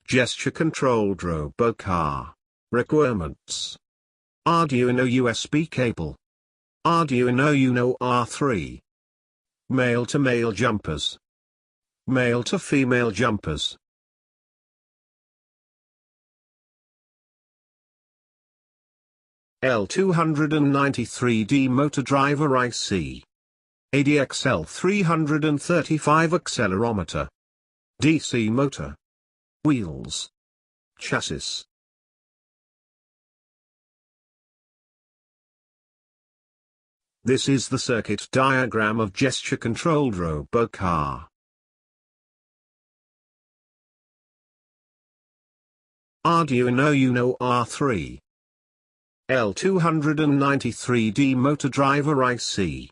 Gesture Controlled Robo Car. Requirements: Arduino USB cable. Arduino UNO R3. Male-to-male jumpers. Male-to-female jumpers. L293D motor driver IC. ADXL335 Accelerometer. DC motor. Wheels. Chassis. This is the circuit diagram of Gesture Controlled Robo Car. Arduino UNO R3. L293D motor driver IC.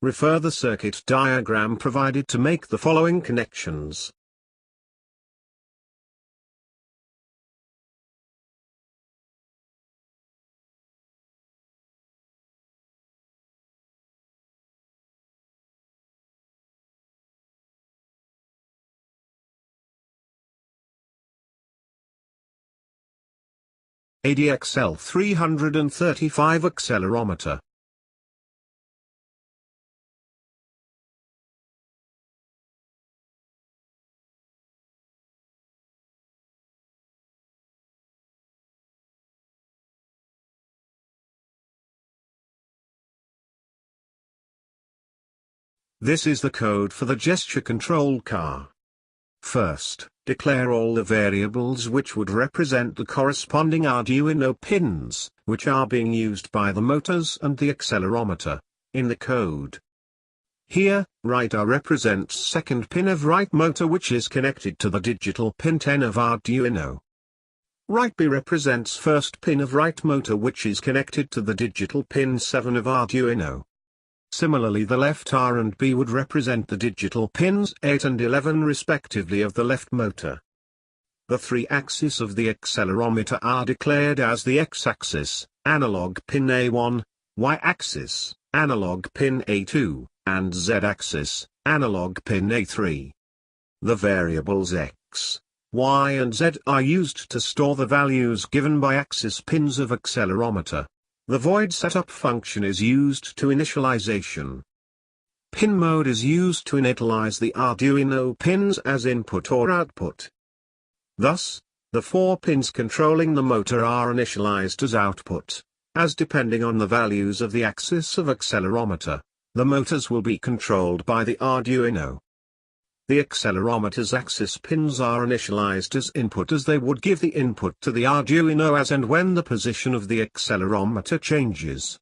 Refer the circuit diagram provided to make the following connections. ADXL335 Accelerometer. This is the code for the gesture control car. First, declare all the variables which would represent the corresponding Arduino pins, which are being used by the motors and the accelerometer, in the code. Here, right R represents second pin of right motor which is connected to the digital pin 10 of Arduino. Right B represents first pin of right motor which is connected to the digital pin 7 of Arduino. Similarly, the left R and B would represent the digital pins 8 and 11 respectively of the left motor. The three axes of the accelerometer are declared as the x-axis, analog pin A1, y-axis, analog pin A2, and z-axis, analog pin A3. The variables x, y and z are used to store the values given by axis pins of accelerometer. The void setup function is used to initialization. Pin mode is used to initialize the Arduino pins as input or output. Thus, the 4 pins controlling the motor are initialized as output, as depending on the values of the axis of accelerometer, the motors will be controlled by the Arduino. The accelerometer's axis pins are initialized as input as they would give the input to the Arduino as and when the position of the accelerometer changes.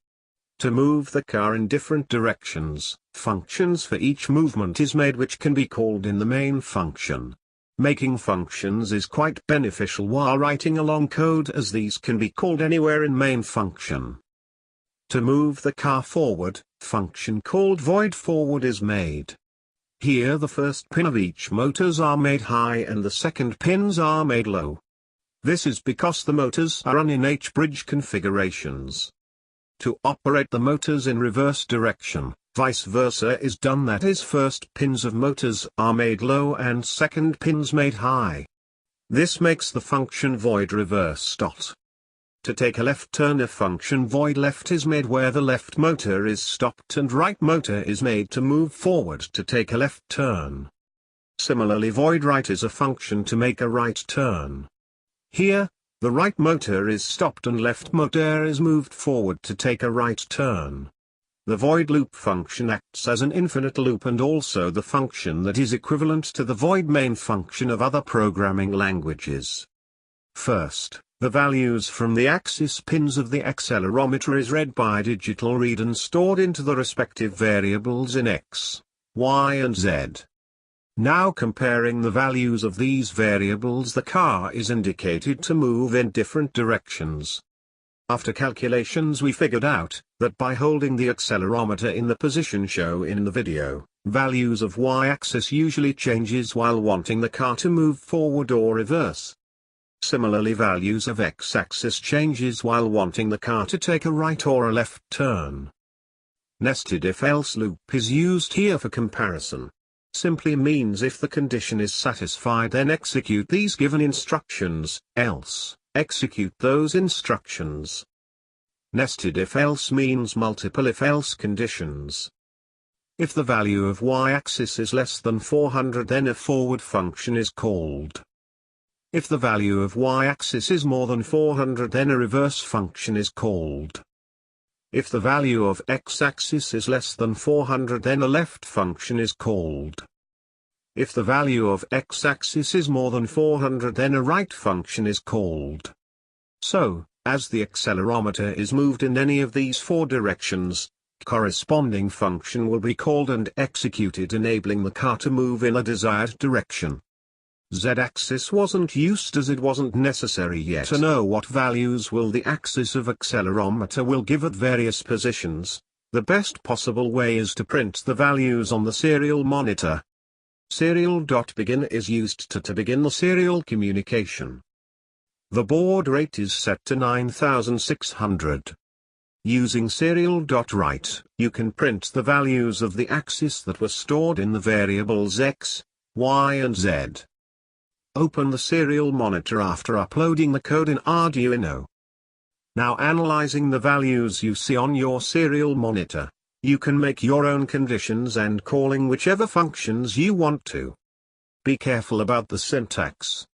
To move the car in different directions, functions for each movement is made which can be called in the main function. Making functions is quite beneficial while writing a long code as these can be called anywhere in main function. To move the car forward, function called void forward is made. Here the first pin of each motors are made high and the second pins are made low. This is because the motors are on in H-bridge configurations. To operate the motors in reverse direction, vice versa is done, that is, first pins of motors are made low and second pins made high. This makes the function void reverse dot. To take a left turn, a function void left is made where the left motor is stopped and right motor is made to move forward to take a left turn. Similarly, void right is a function to make a right turn. Here, the right motor is stopped and left motor is moved forward to take a right turn. The void loop function acts as an infinite loop and also the function that is equivalent to the void main function of other programming languages. First, the values from the axis pins of the accelerometer is read by digital read and stored into the respective variables in x, y and z. Now comparing the values of these variables, the car is indicated to move in different directions. After calculations we figured out that by holding the accelerometer in the position shown in the video, Values of y-axis usually changes while wanting the car to move forward or reverse. Similarly, values of x-axis changes while wanting the car to take a right or a left turn. Nested if-else loop is used here for comparison. Simply means if the condition is satisfied, then execute these given instructions, else, execute those instructions. Nested if-else means multiple if-else conditions. If the value of y-axis is less than 400, then a forward function is called. If the value of y-axis is more than 400, then a reverse function is called. If the value of x-axis is less than 400, then a left function is called. If the value of x-axis is more than 400, then a right function is called. So, as the accelerometer is moved in any of these four directions, corresponding function will be called and executed, enabling the car to move in a desired direction. Z-axis wasn't used as it wasn't necessary yet to know what values will the axis of accelerometer will give at various positions. The best possible way is to print the values on the serial monitor. Serial.begin is used to begin the serial communication. The baud rate is set to 9600. Using serial.write, you can print the values of the axis that were stored in the variables x, y and z. Open the serial monitor after uploading the code in Arduino. Now, analyzing the values you see on your serial monitor, you can make your own conditions and calling whichever functions you want to. Be careful about the syntax.